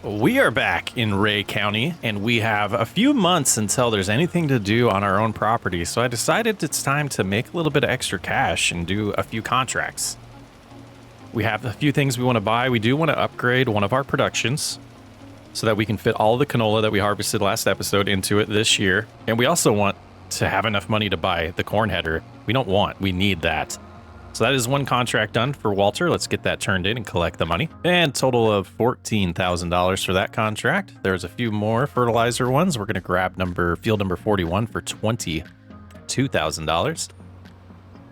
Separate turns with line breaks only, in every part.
We are back in Ray County, and we have a few months until there's anything to do on our own property, so I decided it's time to make a little bit of extra cash and do a few contracts. We have a few things we want to buy. We do want to upgrade one of our productions so that we can fit all of the canola that we harvested last episode into it this year, and we also want to have enough money to buy the corn header. We need that. So that is one contract done for Walter. Let's get that turned in and collect the money. And total of $14,000 for that contract. There's a few more fertilizer ones. We're going to grab field number 41 for $22,000.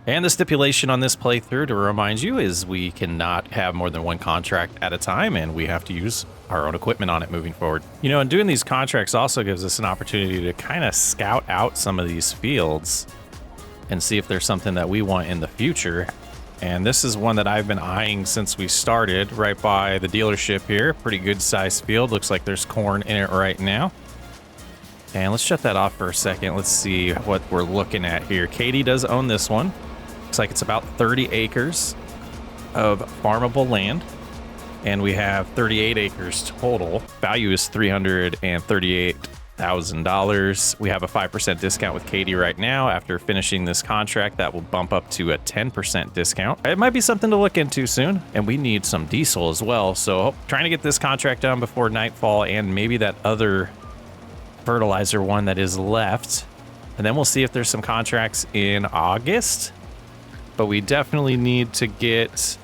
And the stipulation on this playthrough, to remind you, is we cannot have more than one contract at a time, and we have to use our own equipment on it moving forward. You know, and doing these contracts also gives us an opportunity to kind of scout out some of these fields and see if there's something that we want in the future. And this is one that I've been eyeing since we started, right by the dealership here. Pretty good sized field. Looks like there's corn in it right now. And let's shut that off for a second. Let's see what we're looking at here. Katie does own this one. Looks like it's about 30 acres of farmable land. And we have 38 acres total. Value is $338,000. We have a 5% discount with Katie right now. After finishing this contract, that will bump up to a 10% discount. It might be something to look into soon, and we need some diesel as well. So trying to get this contract done before nightfall, and maybe that other fertilizer one that is left. And then we'll see if there's some contracts in August. But we definitely need to get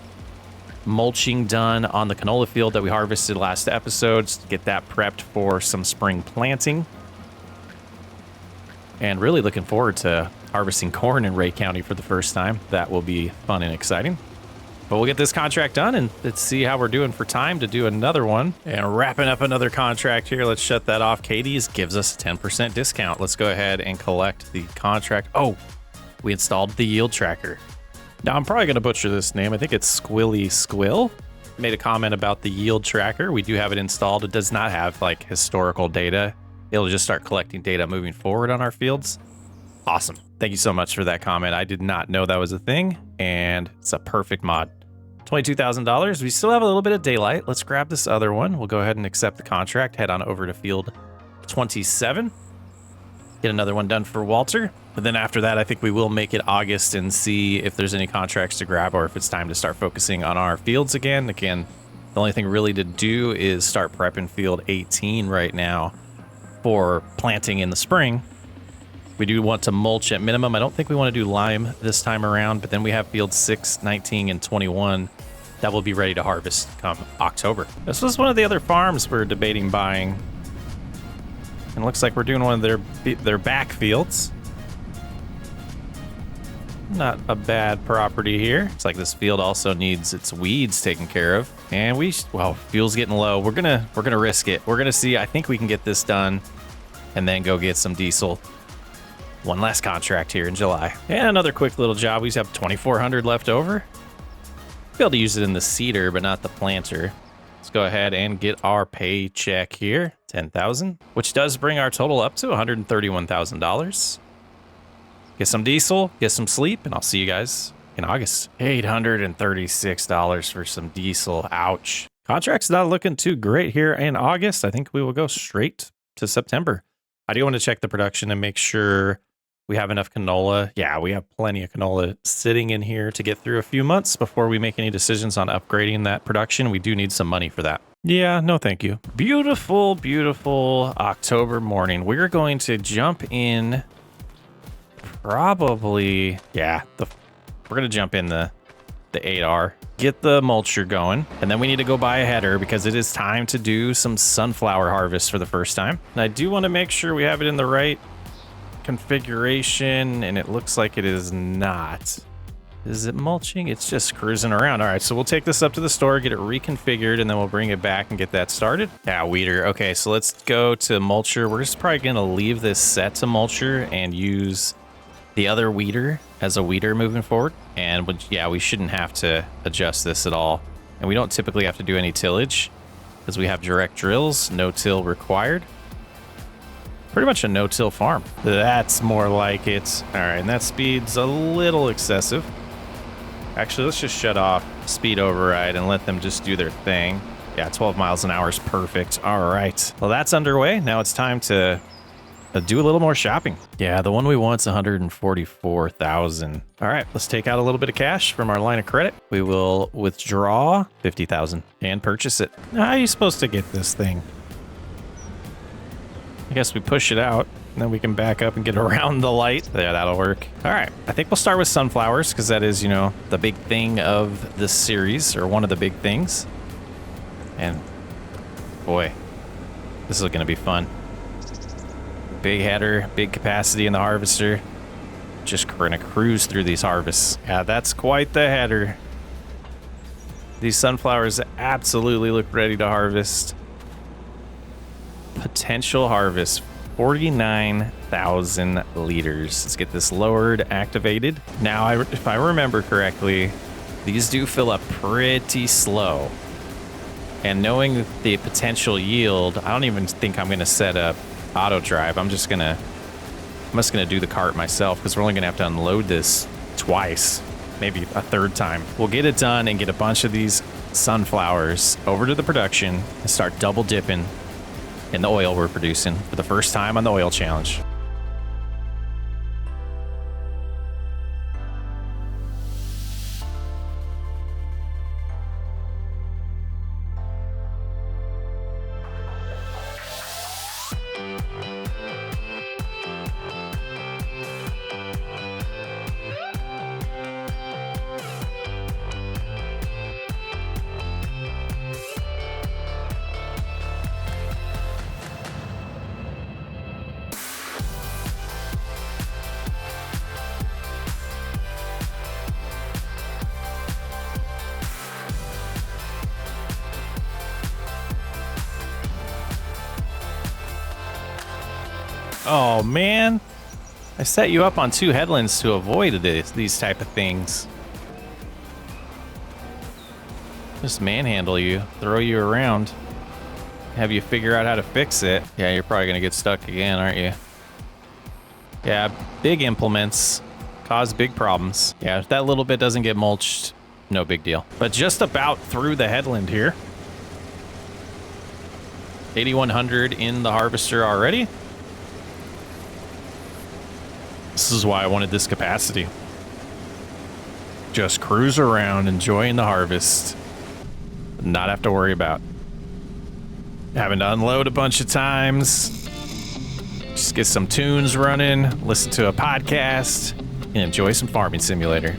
mulching done on the canola field that we harvested last episodes, get that prepped for some spring planting. And really looking forward to harvesting corn in Ray County for the first time. That will be fun and exciting. But we'll get this contract done, and let's see how we're doing for time to do another one. And wrapping up another contract here. Let's shut that off. Katie's gives us a 10% discount. Let's go ahead and collect the contract. Oh, we installed the yield tracker. Now, I'm probably going to butcher this name. I think it's Squilly Squill. Made a comment about the yield tracker. We do have it installed. It does not have like historical data. It'll just start collecting data moving forward on our fields. Awesome. Thank you so much for that comment. I did not know that was a thing, and it's a perfect mod. $22,000. We still have a little bit of daylight. Let's grab this other one. We'll go ahead and accept the contract. Head on over to field 27. Get another one done for Walter. But then after that, I think we will make it August and see if there's any contracts to grab or if it's time to start focusing on our fields again. Again, the only thing really to do is start prepping field 18 right now for planting in the spring. We do want to mulch at minimum. I don't think we want to do lime this time around, but then we have fields 6, 19, and 21 that will be ready to harvest come October. This was one of the other farms we're debating buying. And it looks like we're doing one of their back fields. Not a bad property here. It's like this field also needs its weeds taken care of. And fuel's getting low. We're gonna risk it. We're gonna see. I think we can get this done and then go get some diesel. One last contract here in July. And another quick little job. We just have 2,400 left over. Be able to use it in the seeder, but not the planter. Let's go ahead and get our paycheck here. 10,000, which does bring our total up to $131,000. Get some diesel, get some sleep, and I'll see you guys in August. $836 for some diesel. Ouch. Contract's not looking too great here in August. I think we will go straight to September. I do want to check the production and make sure we have enough canola. Yeah, we have plenty of canola sitting in here to get through a few months before we make any decisions on upgrading that production. We do need some money for that. Yeah, no thank you. Beautiful, beautiful October morning. We're going to jump in probably, we're going to jump in the 8R, get the mulcher going, and then we need to go buy a header because it is time to do some sunflower harvest for the first time. And I do want to make sure we have it in the right configuration, and it looks like it is not. Is it mulching? It's just cruising around. All right, so we'll take this up to the store, get it reconfigured, and then we'll bring it back and get that started. Yeah, weeder. Okay, so let's go to mulcher. We're just probably going to leave this set to mulcher and use the other weeder as a weeder moving forward. And we shouldn't have to adjust this at all. And we don't typically have to do any tillage because we have direct drills, no till required. Pretty much a no-till farm. That's more like it. All right, and that speed's a little excessive. Actually, let's just shut off speed override and let them just do their thing. Yeah, 12 miles an hour is perfect. All right. Well, that's underway. Now it's time to do a little more shopping. Yeah, the one we want's 144,000. All right, let's take out a little bit of cash from our line of credit. We will withdraw 50,000 and purchase it. How are you supposed to get this thing? I guess we push it out, and then we can back up and get around the light. Yeah, that'll work. All right, I think we'll start with sunflowers because that is, you know, the big thing of this series, or one of the big things. And boy, this is going to be fun. Big header, big capacity in the harvester. Just gonna cruise through these harvests. Yeah, that's quite the header. These sunflowers absolutely look ready to harvest. Potential harvest, 49,000 liters. Let's get this lowered, activated. Now, if I remember correctly, these do fill up pretty slow. And knowing the potential yield, I don't even think I'm gonna set up auto drive. I'm just gonna do the cart myself because we're only gonna have to unload this twice, maybe a third time. We'll get it done and get a bunch of these sunflowers over to the production and start double dipping in the oil we're producing for the first time on the oil challenge. Oh man, I set you up on 2 headlands to avoid these type of things. Just manhandle you, throw you around, have you figure out how to fix it. Yeah, you're probably gonna get stuck again, aren't you? Yeah, big implements cause big problems. Yeah, if that little bit doesn't get mulched, no big deal. But just about through the headland here. 8,100 in the harvester already. This is why I wanted this capacity. Just cruise around, enjoying the harvest. Not have to worry about having to unload a bunch of times. Just get some tunes running, listen to a podcast, and enjoy some Farming Simulator.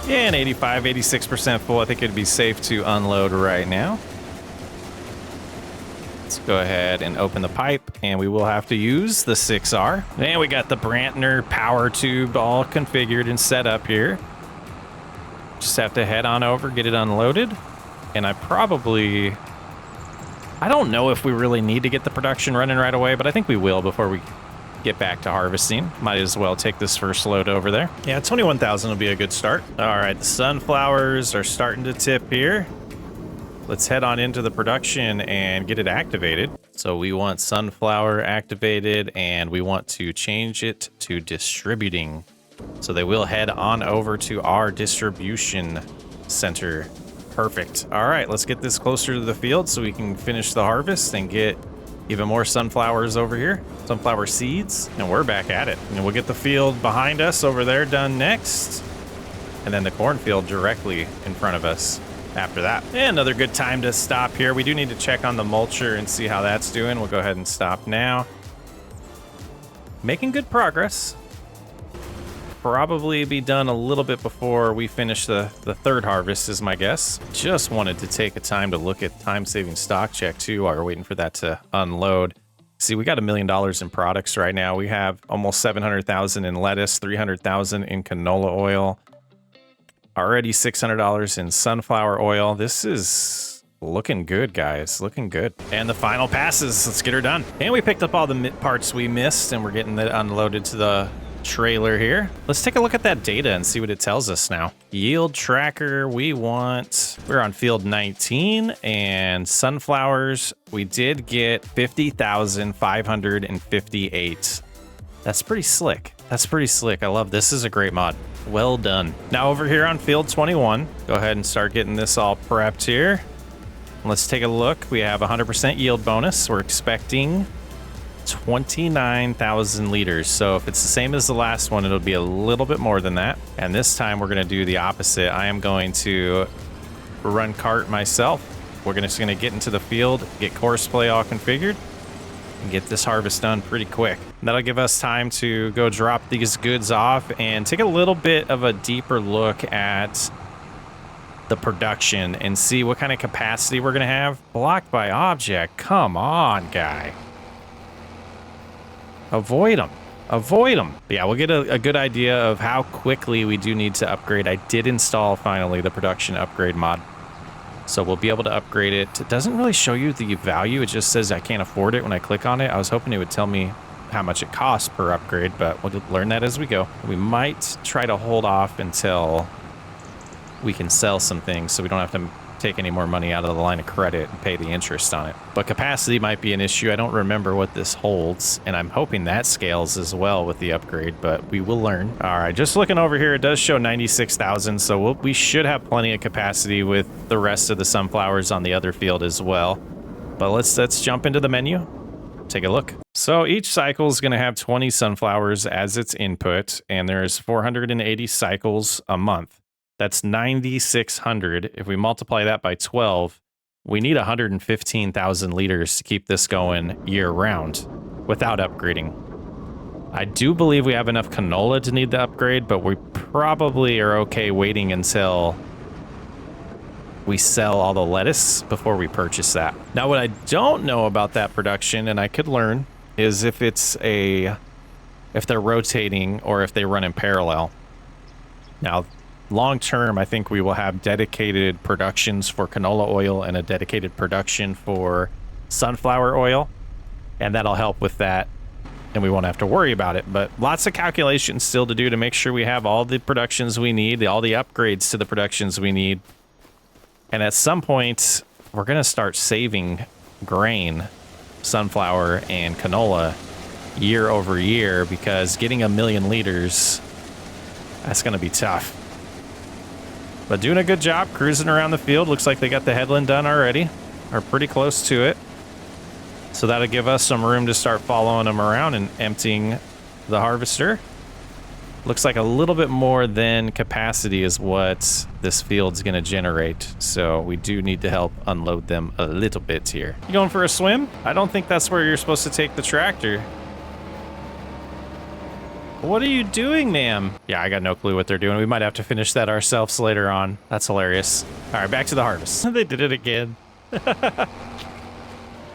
Yeah, and 85, 86% full. I think it'd be safe to unload right now. Let's go ahead and open the pipe, and we will have to use the 6R. And we got the Brantner power tube all configured and set up here. Just have to head on over, get it unloaded. And I don't know if we really need to get the production running right away, but I think we will before we get back to harvesting. Might as well take this first load over there. Yeah, 21,000 will be a good start. All right, the sunflowers are starting to tip here. Let's head on into the production and get it activated. So we want sunflower activated, and we want to change it to distributing. So they will head on over to our distribution center. Perfect. All right, let's get this closer to the field so we can finish the harvest and get even more sunflowers over here, sunflower seeds, and we're back at it. And we'll get the field behind us over there done next, and then the cornfield directly in front of us. after that. And another good time to stop here. We do need to check on the mulcher and see how that's doing. We'll go ahead and stop now. Making good progress. Probably be done a little bit before we finish the third harvest is my guess. Just wanted to take a time to look at time-saving stock check too while we're waiting for that to unload. See, we got $1 million in products right now. We have almost 700,000 in lettuce, 300,000 in canola oil, already $600 in sunflower oil. This is looking good, guys, looking good. And the final passes, let's get her done. And we picked up all the parts we missed and we're getting it unloaded to the trailer here. Let's take a look at that data and see what it tells us now. Yield tracker, we're on field 19 and sunflowers, we did get 50,558. That's pretty slick. That's pretty slick. I love this. Is a great mod. Well done. Now over here on field 21, go ahead and start getting this all prepped here. Let's take a look. We have 100% yield bonus. We're expecting 29,000 liters. So if it's the same as the last one, it'll be a little bit more than that. And this time we're going to do the opposite. I am going to run cart myself. We're just going to get into the field, get course play all configured, and get this harvest done pretty quick. That'll give us time to go drop these goods off and take a little bit of a deeper look at the production and see what kind of capacity we're going to have. Blocked by object. Come on, guy. Avoid them. Avoid them. But yeah, we'll get a good idea of how quickly we do need to upgrade. I did install, finally, the production upgrade mod. So we'll be able to upgrade it. It doesn't really show you the value. It just says I can't afford it when I click on it. I was hoping it would tell me how much it costs per upgrade, but we'll learn that as we go. We might try to hold off until we can sell some things so we don't have to take any more money out of the line of credit and pay the interest on it. But capacity might be an issue. I don't remember what this holds, and I'm hoping that scales as well with the upgrade, but we will learn. All right, just looking over here, it does show 96,000, so we should have plenty of capacity with the rest of the sunflowers on the other field as well. But let's jump into the menu, take a look. So each cycle is going to have 20 sunflowers as its input, and there's 480 cycles a month. That's 9,600. If we multiply that by 12, we need 115,000 liters to keep this going year round without upgrading. I do believe we have enough canola to need the upgrade, but we probably are okay waiting until we sell all the lettuce before we purchase that. Now, what I don't know about that production, and I could learn, is if they're rotating or if they run in parallel. Now, long term, I think we will have dedicated productions for canola oil and a dedicated production for sunflower oil, and that'll help with that, and we won't have to worry about it. But lots of calculations still to do to make sure we have all the productions we need, all the upgrades to the productions we need. And at some point, we're going to start saving grain, sunflower, and canola year over year, because getting 1 million liters, that's going to be tough. But doing a good job cruising around the field. Looks like they got the headland done already, or pretty close to it. So that'll give us some room to start following them around and emptying the harvester. Looks like a little bit more than capacity is what this field's going to generate. So we do need to help unload them a little bit here. You going for a swim? I don't think that's where you're supposed to take the tractor. What are you doing, ma'am? Yeah, I got no clue what they're doing. We might have to finish that ourselves later on. That's hilarious. All right, back to the harvest. They did it again. All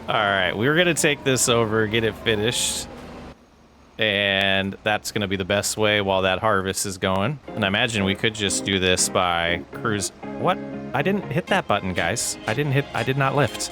right, we were going to take this over, get it finished. And that's going to be the best way while that harvest is going. And I imagine we could just do this by cruise. What? I didn't hit that button, guys. I did not lift.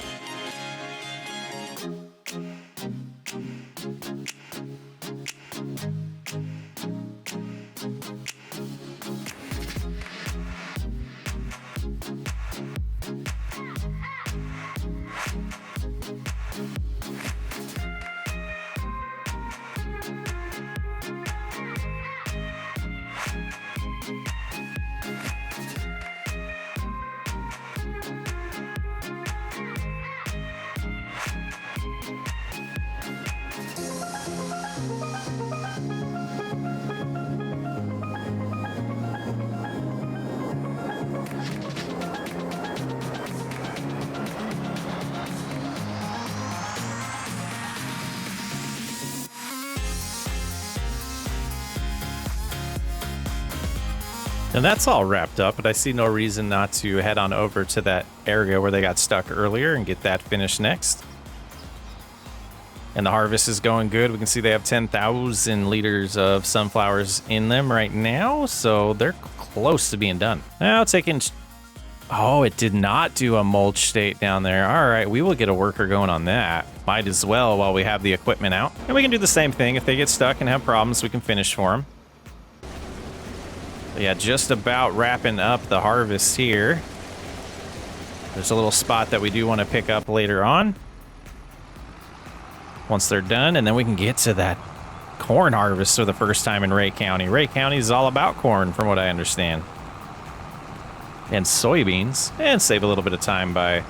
And that's all wrapped up, but I see no reason not to head on over to that area where they got stuck earlier and get that finished next. And the harvest is going good. We can see they have 10,000 liters of sunflowers in them right now, so they're close to being done. Now taking... Oh, it did not do a mulch state down there. All right, we will get a worker going on that. Might as well while we have the equipment out. And we can do the same thing. If they get stuck and have problems, we can finish for them. But yeah, just about wrapping up the harvest here. There's a little spot that we do want to pick up later on, once they're done, and then we can get to that corn harvest for the first time in Ray County. Ray County is all about corn, from what I understand. And soybeans, and save a little bit of time by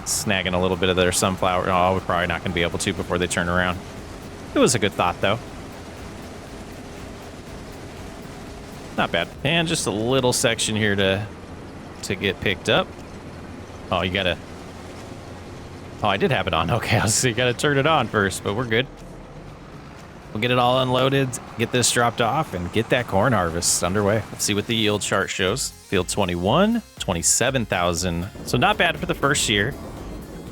snagging a little bit of their sunflower. Oh, we're probably not going to be able to before they turn around. It was a good thought, though. Not bad. And just a little section here to get picked up. Oh, you gotta... Oh, I did have it on. Okay, so you gotta turn it on first, but we're good. We'll get it all unloaded, get this dropped off, and get that corn harvest underway. Let's see what the yield chart shows. Field 21, 27,000. So not bad for the first year.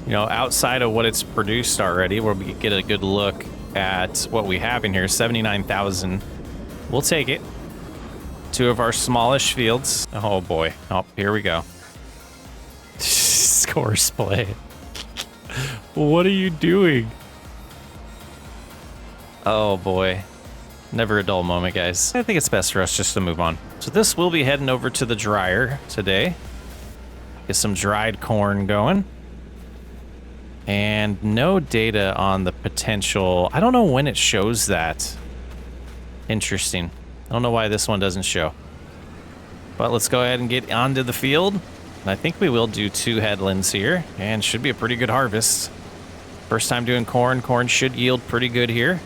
You know, outside of what it's produced already, where we get a good look at what we have in here, 79,000. We'll take it. Two of our smallish fields. Oh boy. Oh, here we go. Course play. What are you doing? Oh boy. Never a dull moment, guys. I think it's best for us just to move on. So this will be heading over to the dryer today. Get some dried corn going. And no data on the potential. I don't know when it shows that. Interesting. I don't know why this one doesn't show. But let's go ahead and get onto the field. And I think we will do 2 headlands here, and should be a pretty good harvest. First time doing corn. Corn should yield pretty good here.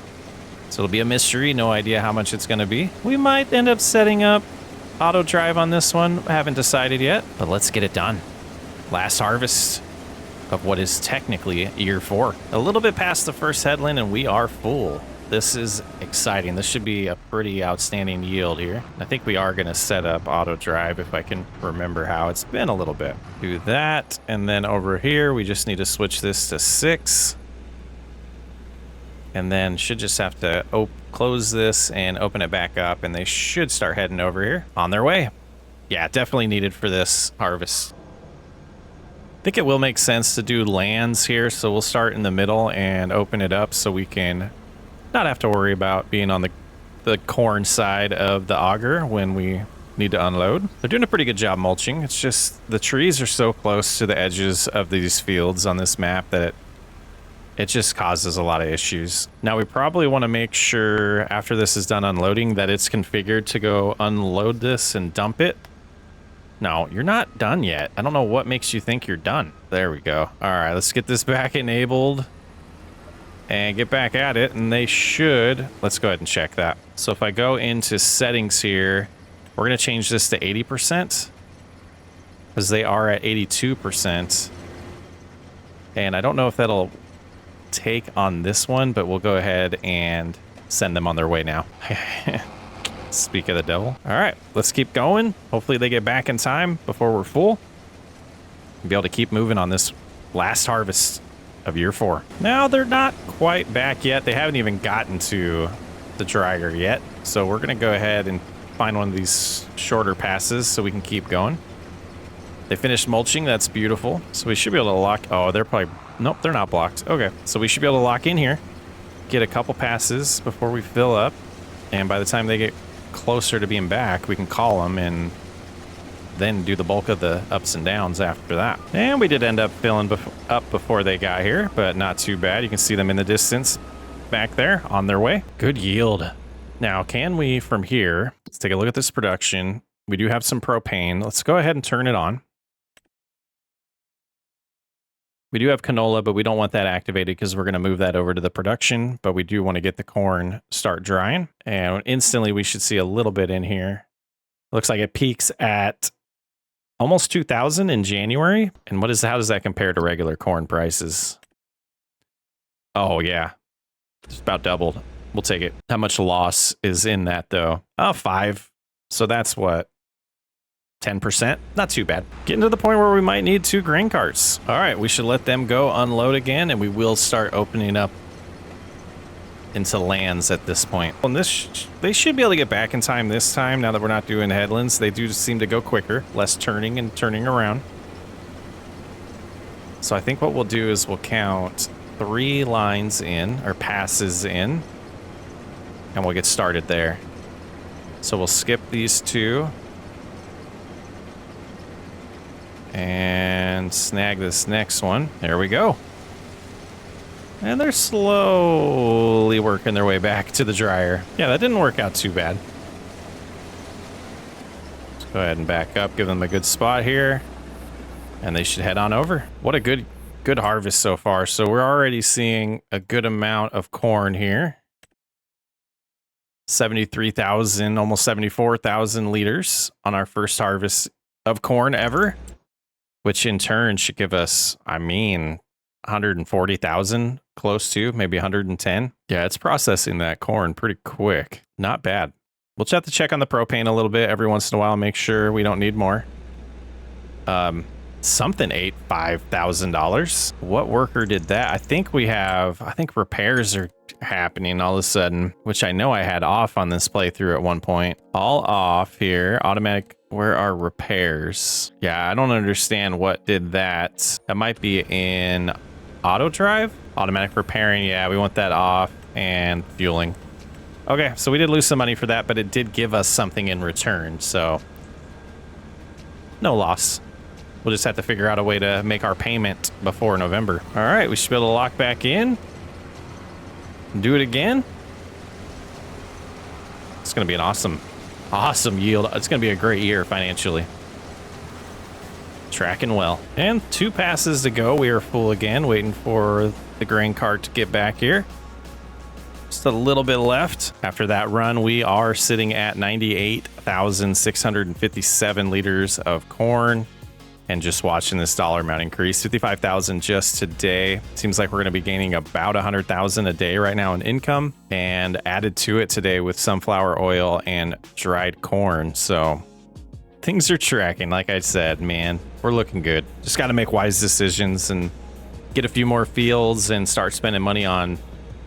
So it'll be a mystery. No idea how much it's going to be. We might end up setting up auto drive on this one. I haven't decided yet, but let's get it done. Last harvest of what is technically year 4. A little bit past the first headland, and we are full. This is exciting. This should be a pretty outstanding yield here. I think we are going to set up auto drive if I can remember how. It's been a little bit. Do that, and then over here we just need to switch this to 6. And then should just have to close this and open it back up, and they should start heading over here on their way. Yeah, definitely needed for this harvest. I think it will make sense to do lands here, so we'll start in the middle and open it up so we can not have to worry about being on the corn side of the auger when we need to unload. They're doing a pretty good job mulching. It's just the trees are so close to the edges of these fields on this map that it just causes a lot of issues. Now we probably want to make sure after this is done unloading that it's configured to go unload this and dump it. No, you're not done yet. I don't know what makes you think you're done. There we go. All right, let's get this back enabled and get back at it, and they should. Let's go ahead and check that. So if I go into settings here, we're going to change this to 80% because they are at 82%. And I don't know if that'll take on this one, but we'll go ahead and send them on their way now. Speak of the devil. All right, let's keep going. Hopefully they get back in time before we're full. Be able to keep moving on this last harvest of year 4. Now they're not quite back yet. They haven't even gotten to the dryer yet. So we're going to go ahead and find one of these shorter passes so we can keep going. They finished mulching. That's beautiful. So we should be able to lock. Oh, they're probably... Nope, they're not blocked. Okay, so we should be able to lock in here, get a couple passes before we fill up. And by the time they get closer to being back, we can call them and then do the bulk of the ups and downs after that. And we did end up filling up before they got here, but not too bad. You can see them in the distance back there on their way. Good yield. Now, can we from here, let's take a look at this production. We do have some propane. Let's go ahead and turn it on. We do have canola, but we don't want that activated because we're going to move that over to the production, but we do want to get the corn start drying. And instantly we should see a little bit in here. Looks like it peaks at almost 2,000 in January. And how does that compare to regular corn prices? Oh yeah, it's about doubled. We'll take it. How much loss is in that though? Oh, 5. So that's what? 10%, not too bad. Getting to the point where we might need 2 grain carts. All right, we should let them go unload again, and we will start opening up into lands at this point. And they should be able to get back in time this time, now that we're not doing headlands. They do seem to go quicker, less turning and turning around. So I think what we'll do is we'll count 3 lines in, or passes in, and we'll get started there. So we'll skip these 2 and snag this next one. There we go. And they're slowly working their way back to the dryer. Yeah, that didn't work out too bad. Let's go ahead and back up, give them a good spot here, and they should head on over. What a good harvest so far. So we're already seeing a good amount of corn here. 73,000, almost 74,000 liters on our first harvest of corn ever, which in turn should give us, I mean, 140,000, close to, maybe 110. Yeah, it's processing that corn pretty quick. Not bad. We'll just have to check on the propane a little bit every once in a while, make sure we don't need more. Something ate $5,000. What worker did that? I think repairs are happening all of a sudden, which I know I had off on this playthrough at one point. All off here. Automatic. Where are repairs? Yeah, I don't understand what did that. That might be in auto drive. Automatic repairing. Yeah, we want that off, and fueling. Okay, so we did lose some money for that, but it did give us something in return, so no loss. We'll just have to figure out a way to make our payment before November. All right, we should be able to lock back in. Do it again. It's going to be an awesome yield. It's going to be a great year financially. Tracking well. And 2 passes to go. We are full again, waiting for the grain cart to get back here. Just a little bit left. After that run, we are sitting at 98,657 liters of corn. And just watching this dollar amount increase, 55,000 just today. Seems like we're going to be gaining about 100,000 a day right now in income, and added to it today with sunflower oil and dried corn. So things are tracking. Like I said, man, we're looking good. Just got to make wise decisions and get a few more fields and start spending money on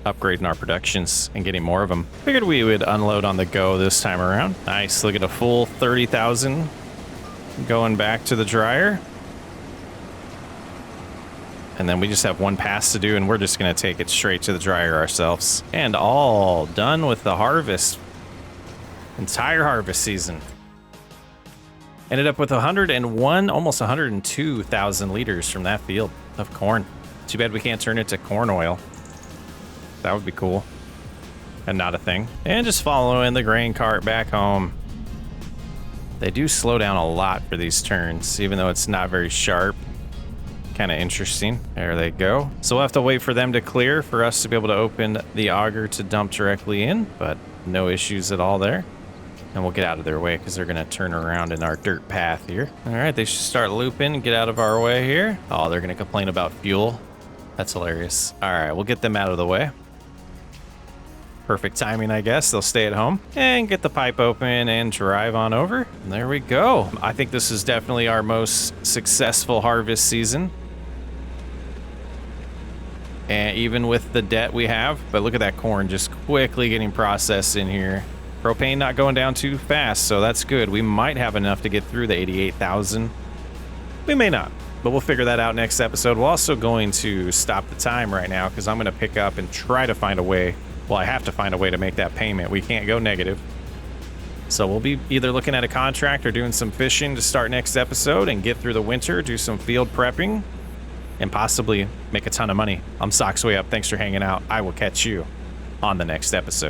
upgrading our productions and getting more of them. Figured we would unload on the go this time around. Nice. Look at a full 30,000. Going back to the dryer. And then we just have 1 pass to do, and we're just going to take it straight to the dryer ourselves. And all done with the harvest. Entire harvest season. Ended up with 101, almost 102,000 liters from that field of corn. Too bad we can't turn it to corn oil. That would be cool. And not a thing. And just following the grain cart back home. They do slow down a lot for these turns, even though it's not very sharp. Kind of interesting. There they go. So we'll have to wait for them to clear for us to be able to open the auger to dump directly in, but no issues at all there. And we'll get out of their way because they're going to turn around in our dirt path here. All right, they should start looping and get out of our way here. Oh, they're going to complain about fuel. That's hilarious. All right, we'll get them out of the way. Perfect timing, I guess. They'll stay at home and get the pipe open and drive on over. And there we go. I think this is definitely our most successful harvest season. And even with the debt we have, but look at that corn just quickly getting processed in here. Propane not going down too fast, so that's good. We might have enough to get through the 88,000. We may not, but we'll figure that out next episode. We're also going to stop the time right now because I'm going to pick up and try to find a way. Well, I have to find a way to make that payment. We can't go negative. So we'll be either looking at a contract or doing some fishing to start next episode and get through the winter, do some field prepping, and possibly make a ton of money. I'm Socksway Up. Thanks for hanging out. I will catch you on the next episode.